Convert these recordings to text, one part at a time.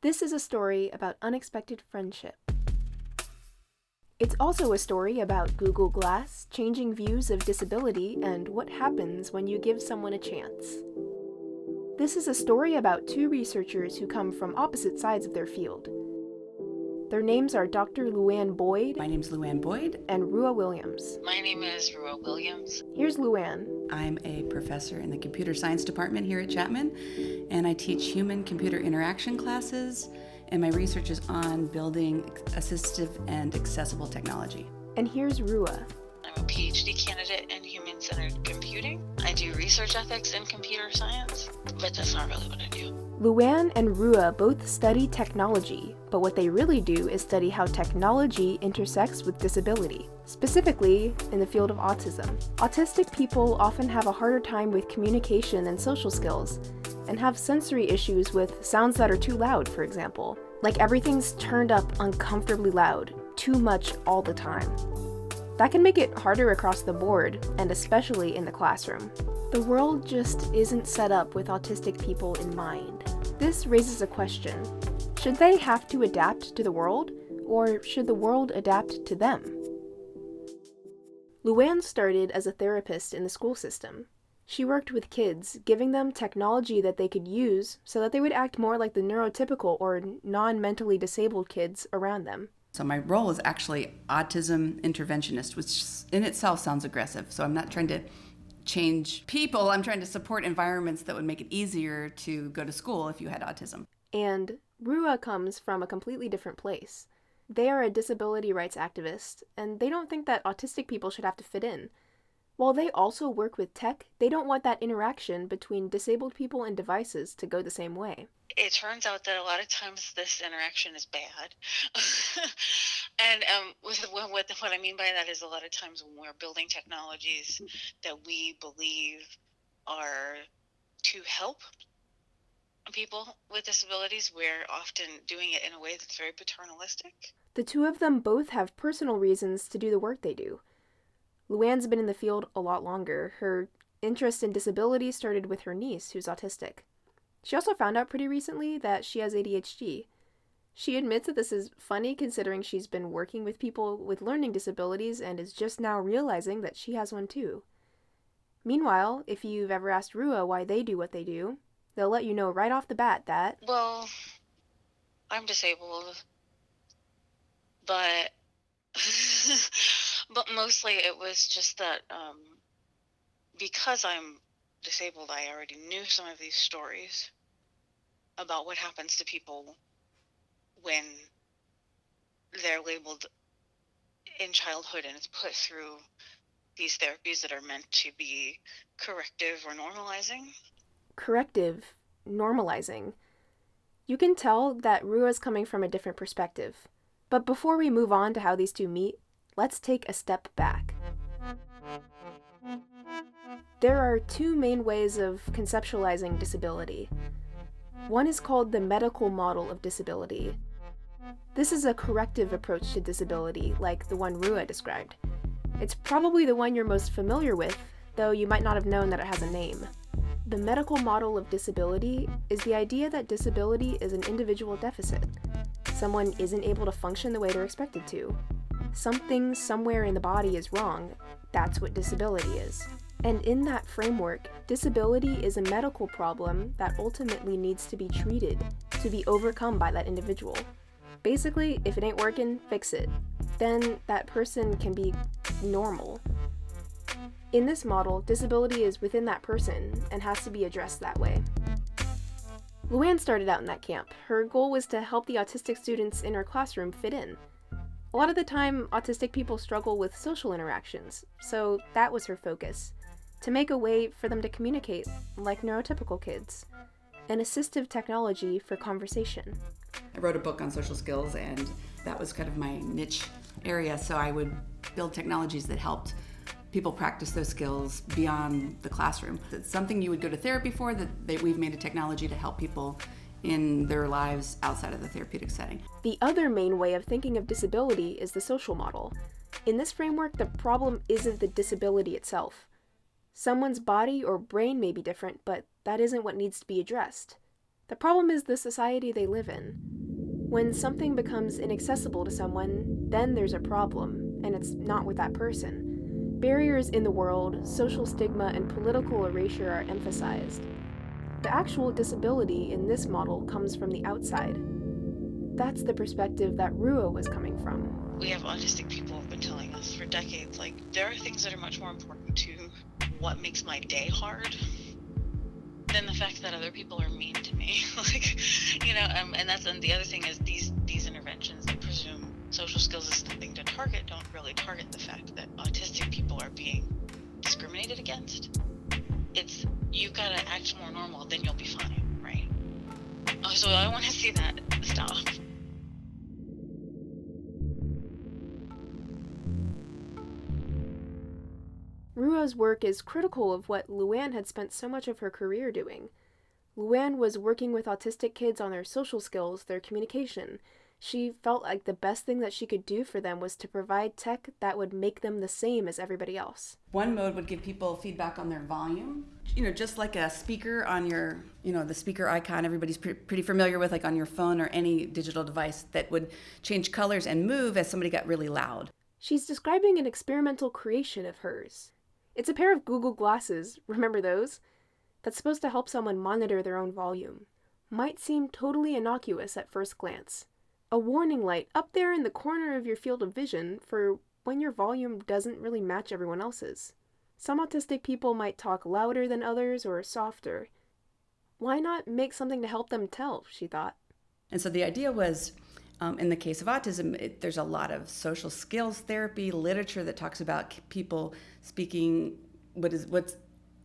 This is a story about unexpected friendship. It's also a story about Google Glass, changing views of disability, and what happens when you give someone a chance. This is a story about two researchers who come from opposite sides of their field. Their names are Dr. LouAnne Boyd. My name's LouAnne Boyd. And Rua Williams. My name is Rua Williams. Here's LouAnne. I'm a professor in the computer science department here at Chapman, and I teach human-computer interaction classes, and my research is on building assistive and accessible technology. And here's Rua. I'm a PhD candidate in human-centered computing. I do research ethics in computer science, but that's not really what I do. LouAnne and Rua both study technology, but what they really do is study how technology intersects with disability, specifically in the field of autism. Autistic people often have a harder time with communication and social skills, and have sensory issues with sounds that are too loud, for example. Like everything's turned up uncomfortably loud, too much all the time. That can make it harder across the board, and especially in the classroom. The world just isn't set up with autistic people in mind. This raises a question. Should they have to adapt to the world, or should the world adapt to them? LouAnne started as a therapist in the school system. She worked with kids, giving them technology that they could use so that they would act more like the neurotypical or non-mentally disabled kids around them. So my role is actually autism interventionist, which in itself sounds aggressive. So I'm not trying to change people, I'm trying to support environments that would make it easier to go to school if you had autism. And Rua comes from a completely different place. They are a disability rights activist, and they don't think that autistic people should have to fit in. While they also work with tech, they don't want that interaction between disabled people and devices to go the same way. It turns out that a lot of times this interaction is bad. And what I mean by that is a lot of times when we're building technologies that we believe are to help people with disabilities, we're often doing it in a way that's very paternalistic. The two of them both have personal reasons to do the work they do. LouAnne's been in the field a lot longer. Her interest in disability started with her niece, who's autistic. She also found out pretty recently that she has ADHD. She admits that this is funny considering she's been working with people with learning disabilities and is just now realizing that she has one too. Meanwhile, if you've ever asked Rua why they do what they do, they'll let you know right off the bat that... Well, I'm disabled, but... but mostly it was just that because I'm disabled, I already knew some of these stories about what happens to people when they're labeled in childhood and it's put through these therapies that are meant to be corrective or normalizing. Corrective, normalizing. You can tell that Rua's coming from a different perspective. But before we move on to how these two meet, let's take a step back. There are two main ways of conceptualizing disability. One is called the medical model of disability. This is a corrective approach to disability, like the one Rua described. It's probably the one you're most familiar with, though you might not have known that it has a name. The medical model of disability is the idea that disability is an individual deficit. Someone isn't able to function the way they're expected to. Something somewhere in the body is wrong. That's what disability is. And in that framework, disability is a medical problem that ultimately needs to be treated, to be overcome by that individual. Basically, if it ain't working, fix it. Then that person can be normal. In this model, disability is within that person and has to be addressed that way. LouAnne started out in that camp. Her goal was to help the autistic students in her classroom fit in. A lot of the time, autistic people struggle with social interactions, so that was her focus. To make a way for them to communicate like neurotypical kids. An assistive technology for conversation. I wrote a book on social skills, and that was kind of my niche area, so I would build technologies that helped people practice those skills beyond the classroom. It's something you would go to therapy for, that we've made a technology to help people in their lives outside of the therapeutic setting. The other main way of thinking of disability is the social model. In this framework, the problem isn't the disability itself. Someone's body or brain may be different, but that isn't what needs to be addressed. The problem is the society they live in. When something becomes inaccessible to someone, then there's a problem, and it's not with that person. Barriers in the world, social stigma, and political erasure are emphasized. The actual disability in this model comes from the outside. That's the perspective that Rua was coming from. We have autistic people who've been telling us for decades, like, there are things that are much more important to what makes my day hard than the fact that other people are mean to me. And the other thing is these interventions that presume social skills is something to target don't really target the fact that autistic people are being discriminated against. It's, you gotta act more normal, then you'll be fine, right? So I want to see that stop. Rua's work is critical of what LouAnne had spent so much of her career doing. LouAnne was working with autistic kids on their social skills, their communication. She felt like the best thing that she could do for them was to provide tech that would make them the same as everybody else. One mode would give people feedback on their volume. Just like a speaker on your, the speaker icon everybody's pretty familiar with, like on your phone or any digital device, that would change colors and move as somebody got really loud. She's describing an experimental creation of hers. It's a pair of Google glasses, remember those? That's supposed to help someone monitor their own volume. Might seem totally innocuous at first glance. A warning light up there in the corner of your field of vision for when your volume doesn't really match everyone else's. Some autistic people might talk louder than others or softer. Why not make something to help them tell, she thought. And so the idea was, in the case of autism, there's a lot of social skills therapy literature that talks about people speaking what's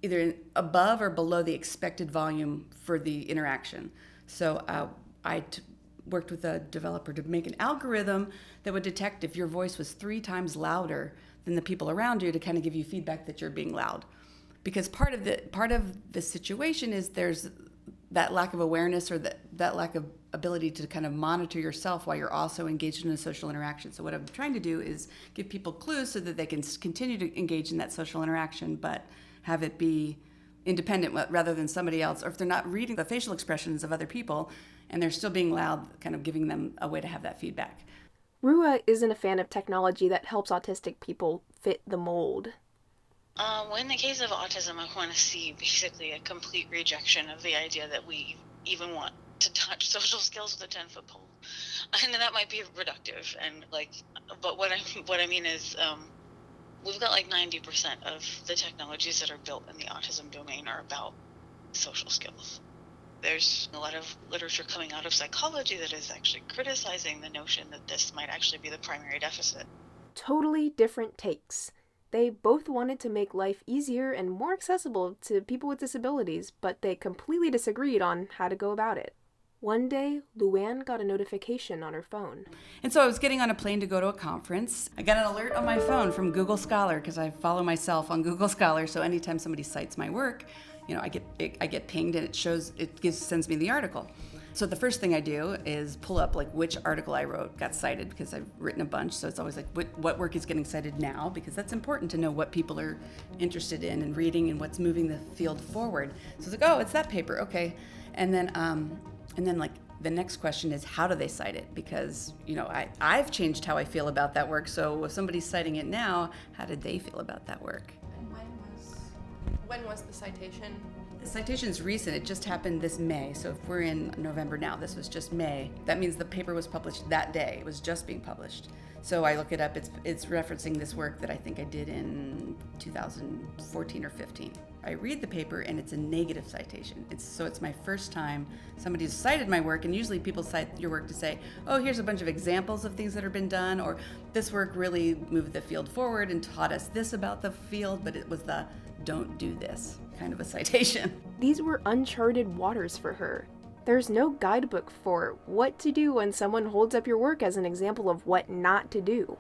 either above or below the expected volume for the interaction. So I worked with a developer to make an algorithm that would detect if your voice was 3 times louder than the people around you, to kind of give you feedback that you're being loud. Because part of the situation is there's that lack of awareness, or that lack of ability to kind of monitor yourself while you're also engaged in a social interaction. So what I'm trying to do is give people clues so that they can continue to engage in that social interaction, but have it be independent rather than somebody else. Or if they're not reading the facial expressions of other people and they're still being loud, kind of giving them a way to have that feedback. Rua isn't a fan of technology that helps autistic people fit the mold. Well, in the case of autism, I want to see basically a complete rejection of the idea that we even want to touch social skills with a 10-foot pole. And that might be reductive, but what I mean is, we've got like 90% of the technologies that are built in the autism domain are about social skills. There's a lot of literature coming out of psychology that is actually criticizing the notion that this might actually be the primary deficit. Totally different takes. They both wanted to make life easier and more accessible to people with disabilities, but they completely disagreed on how to go about it. One day, LouAnne got a notification on her phone. And so I was getting on a plane to go to a conference. I got an alert on my phone from Google Scholar, because I follow myself on Google Scholar, so anytime somebody cites my work, I get pinged, and sends me the article. So the first thing I do is pull up which article I wrote got cited, because I've written a bunch. So it's always what work is getting cited now, because that's important to know what people are interested in and reading and what's moving the field forward. So it's it's that paper, okay. And then the next question is, how do they cite it? Because I've changed how I feel about that work. So if somebody's citing it now, how did they feel about that work? And when was the citation? The citation's recent. It just happened this May. So if we're in November now, this was just May. That means the paper was published that day. It was just being published. So I look it up. It's referencing this work that I think I did in 2014 or 15. I read the paper, and it's a negative citation. It's my first time somebody's cited my work, and usually people cite your work to say, oh, here's a bunch of examples of things that have been done, or this work really moved the field forward and taught us this about the field, but it was the don't do this kind of a citation. These were uncharted waters for her. There's no guidebook for what to do when someone holds up your work as an example of what not to do.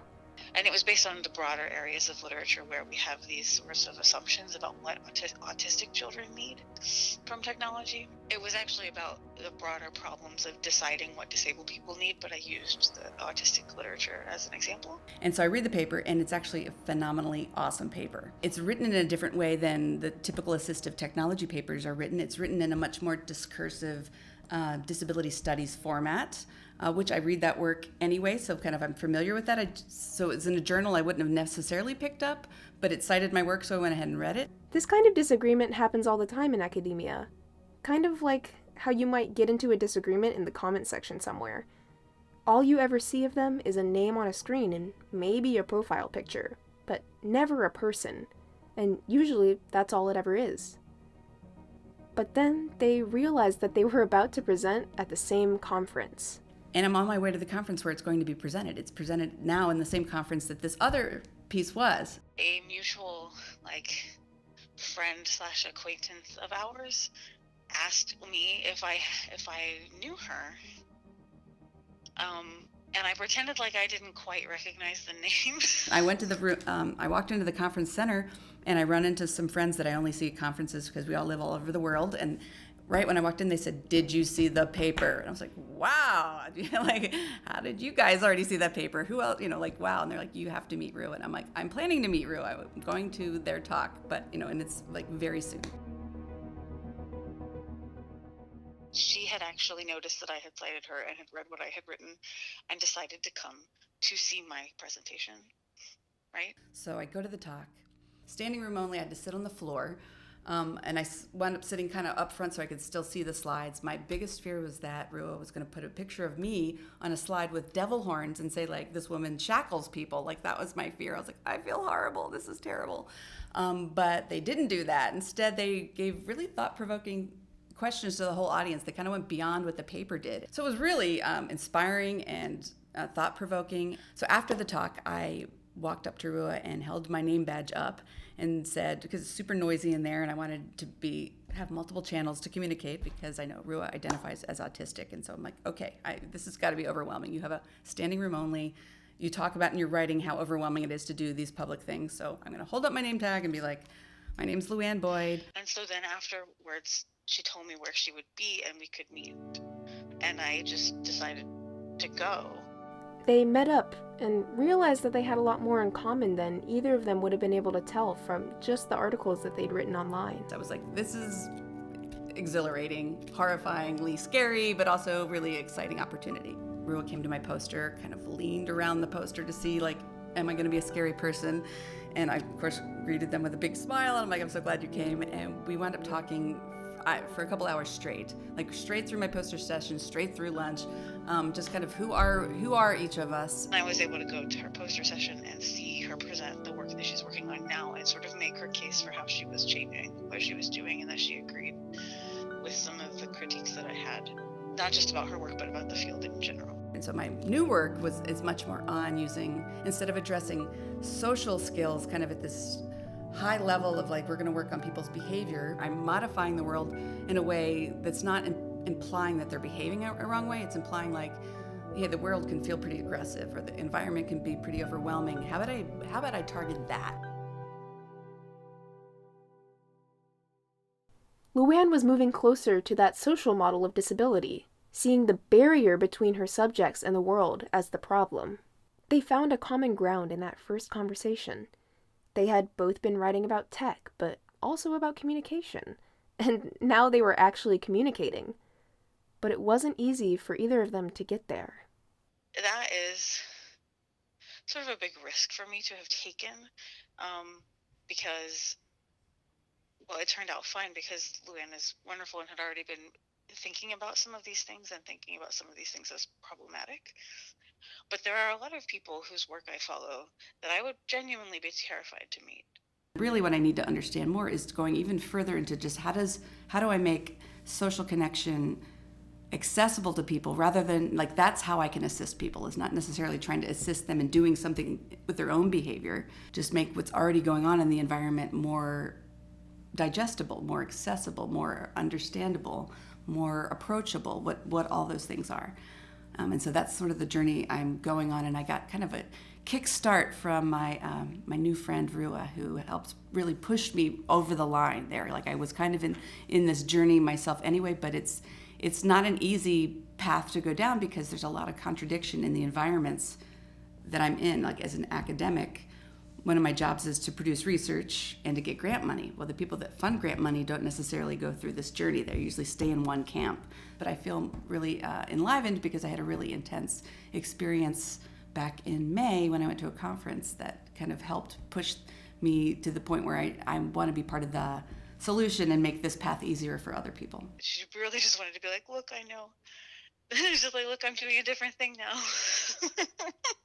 And it was based on the broader areas of literature where we have these sorts of assumptions about what autistic children need from technology. It was actually about the broader problems of deciding what disabled people need, but I used the autistic literature as an example. And so I read the paper, and it's actually a phenomenally awesome paper. It's written in a different way than the typical assistive technology papers are written. It's written in a much more discursive, disability studies format, which I read that work anyway, so kind of I'm familiar with that. So it's in a journal I wouldn't have necessarily picked up, but it cited my work, so I went ahead and read it. This kind of disagreement happens all the time in academia. Kind of like how you might get into a disagreement in the comment section somewhere. All you ever see of them is a name on a screen and maybe a profile picture, but never a person, and usually that's all it ever is. But then they realized that they were about to present at the same conference. And I'm on my way to the conference where it's going to be presented. It's presented now in the same conference that this other piece was. A mutual, friend / acquaintance of ours asked me if I knew her. And I pretended like I didn't quite recognize the name. I went to the room, I walked into the conference center, and I run into some friends that I only see at conferences because we all live all over the world. And right when I walked in, they said, "Did you see the paper?" And I was like, wow, how did you guys already see that paper? Who else, wow. And they're like, "You have to meet Rua." And I'm like, I'm planning to meet Rua. I'm going to their talk, but, and it's very soon. She had actually noticed that I had cited her and had read what I had written and decided to come to see my presentation, right? So I go to the talk. Standing room only, I had to sit on the floor. And I wound up sitting kind of up front so I could still see the slides. My biggest fear was that Rua was going to put a picture of me on a slide with devil horns and say, this woman shackles people. That was my fear. I was like, I feel horrible. This is terrible. But they didn't do that. Instead, they gave really thought-provoking questions to the whole audience. They kind of went beyond what the paper did. So it was really inspiring and thought-provoking. So after the talk, I walked up to Rua and held my name badge up and said, because it's super noisy in there and I wanted to have multiple channels to communicate because I know Rua identifies as autistic. And so I'm like, okay, this has got to be overwhelming. You have a standing room only. You talk about in your writing how overwhelming it is to do these public things. So I'm going to hold up my name tag and be like, my name's LouAnne Boyd. And so then afterwards, she told me where she would be and we could meet. And I just decided to go. They met up and realized that they had a lot more in common than either of them would have been able to tell from just the articles that they'd written online. I was like, this is exhilarating, horrifyingly scary, but also really exciting opportunity. Rua came to my poster, kind of leaned around the poster to see, am I going to be a scary person? And I, of course, greeted them with a big smile. And I'm like, I'm so glad you came. And we wound up talking for a couple hours straight, straight through my poster session, straight through lunch, just kind of who are each of us. I was able to go to her poster session and see her present the work that she's working on now and sort of make her case for how she was changing what she was doing, and that she agreed with some of the critiques that I had, not just about her work, but about the field in general. And so my new work is much more on using, instead of addressing social skills kind of at this high level of we're going to work on people's behavior, I'm modifying the world in a way that's not implying that they're behaving a wrong way. It's implying the world can feel pretty aggressive or the environment can be pretty overwhelming. How about I target that? LouAnne was moving closer to that social model of disability, seeing the barrier between her subjects and the world as the problem. They found a common ground in that first conversation. They had both been writing about tech, but also about communication. And now they were actually communicating. But it wasn't easy for either of them to get there. That is sort of a big risk for me to have taken, because, it turned out fine because LouAnne is wonderful and had already been thinking about some of these things and thinking about some of these things as problematic. But there are a lot of people whose work I follow that I would genuinely be terrified to meet. Really what I need to understand more is going even further into just how do I make social connection accessible to people rather than that's how I can assist people, is not necessarily trying to assist them in doing something with their own behavior. Just make what's already going on in the environment more digestible, more accessible, more understandable, more approachable, what all those things are. And so that's sort of the journey I'm going on, and I got kind of a kickstart from my new friend Rua, who helped really push me over the line there. I was kind of in this journey myself anyway, but it's not an easy path to go down because there's a lot of contradiction in the environments that I'm in. As an academic, one of my jobs is to produce research and to get grant money. Well, the people that fund grant money don't necessarily go through this journey. They usually stay in one camp. But I feel really enlivened because I had a really intense experience back in May when I went to a conference that kind of helped push me to the point where I want to be part of the solution and make this path easier for other people. She really just wanted to be like, look, I know. It's just like, look, I'm doing a different thing now.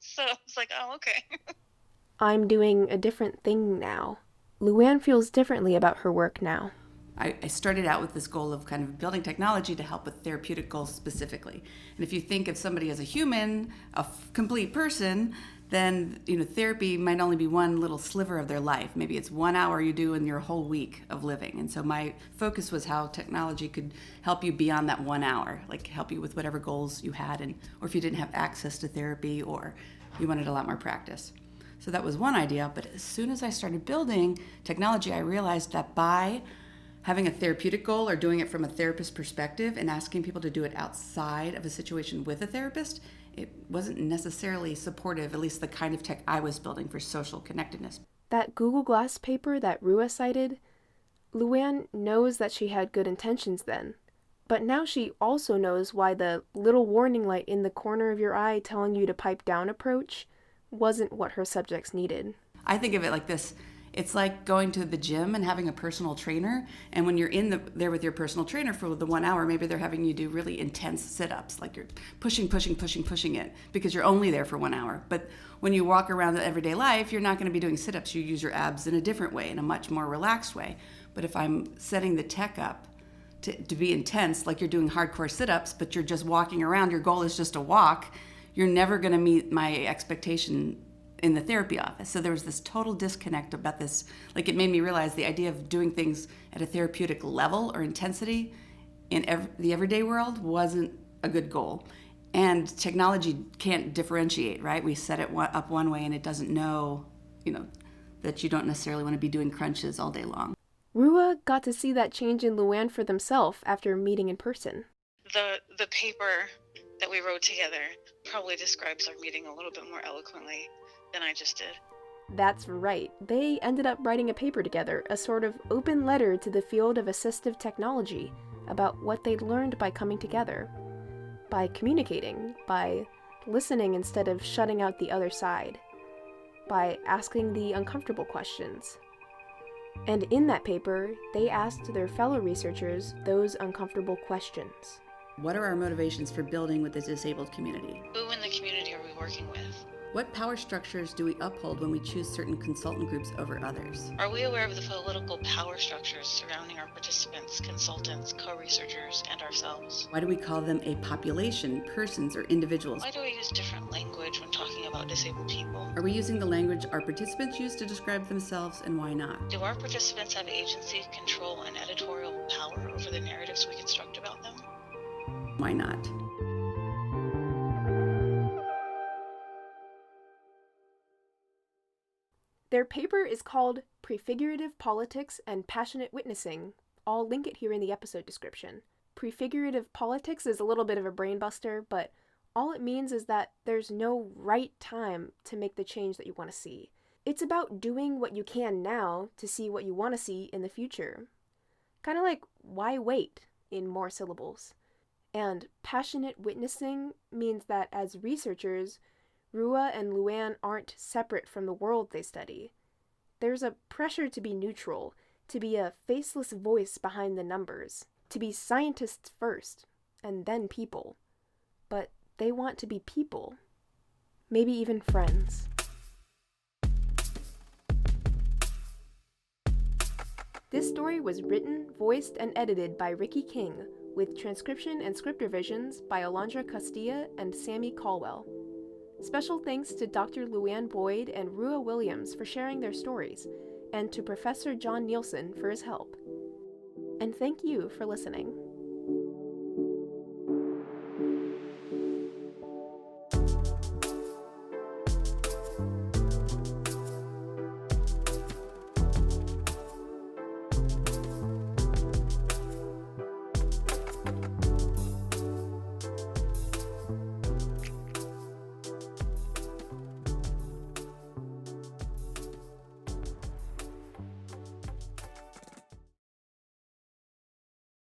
So it's like, oh, okay. I'm doing a different thing now. LouAnne feels differently about her work now. I started out with this goal of kind of building technology to help with therapeutic goals specifically. And if you think of somebody as a human, a complete person, then therapy might only be one little sliver of their life. Maybe it's 1 hour you do in your whole week of living. And so my focus was how technology could help you beyond that 1 hour, like help you with whatever goals you had, or if you didn't have access to therapy or you wanted a lot more practice. So that was one idea. But as soon as I started building technology, I realized that by having a therapeutic goal or doing it from a therapist perspective and asking people to do it outside of a situation with a therapist, it wasn't necessarily supportive, at least the kind of tech I was building for social connectedness. That Google Glass paper that Rua cited, LouAnne knows that she had good intentions then. But now she also knows why the little warning light in the corner of your eye telling you to pipe down approach wasn't what her subjects needed. I think of it like this. It's like going to the gym and having a personal trainer. And when you're there with your personal trainer for the 1 hour, maybe they're having you do really intense sit-ups, like you're pushing it because you're only there for 1 hour. But when you walk around the everyday life, you're not going to be doing sit-ups. You use your abs in a different way, in a much more relaxed way. But if I'm setting the tech up to be intense, like you're doing hardcore sit-ups, but you're just walking around, your goal is just to walk, you're never going to meet my expectation in the therapy office. So there was this total disconnect about this. Like, it made me realize the idea of doing things at a therapeutic level or intensity in the everyday world wasn't a good goal. And technology can't differentiate, right? We set it up one way and it doesn't know, that you don't necessarily want to be doing crunches all day long. Rua got to see that change in LouAnne for themselves after meeting in person. The paper that we wrote together probably describes our meeting a little bit more eloquently than I just did. That's right. They ended up writing a paper together, a sort of open letter to the field of assistive technology about what they'd learned by coming together, by communicating, by listening instead of shutting out the other side, by asking the uncomfortable questions. And in that paper, they asked their fellow researchers those uncomfortable questions. What are our motivations for building with the disabled community? Who in the community are we working with? What power structures do we uphold when we choose certain consultant groups over others? Are we aware of the political power structures surrounding our participants, consultants, co-researchers, and ourselves? Why do we call them a population, persons, or individuals? Why do we use different language when talking about disabled people? Are we using the language our participants use to describe themselves, and why not? Do our participants have agency, control, and editorial power over the narratives we construct about them? Why not? Their paper is called Prefigurative Politics and Passionate Witnessing. I'll link it here in the episode description. Prefigurative politics is a little bit of a brain buster, but all it means is that there's no right time to make the change that you want to see. It's about doing what you can now to see what you want to see in the future. Kind of like, why wait, in more syllables. And passionate witnessing means that as researchers, Rua and LouAnne aren't separate from the world they study. There's a pressure to be neutral, to be a faceless voice behind the numbers, to be scientists first, and then people. But they want to be people. Maybe even friends. This story was written, voiced, and edited by Ricky King, with transcription and script revisions by Alondra Costilla and Sammi Colwell. Special thanks to Dr. LouAnne Boyd and Rua Williams for sharing their stories, and to Professor John Nielsen for his help. And thank you for listening.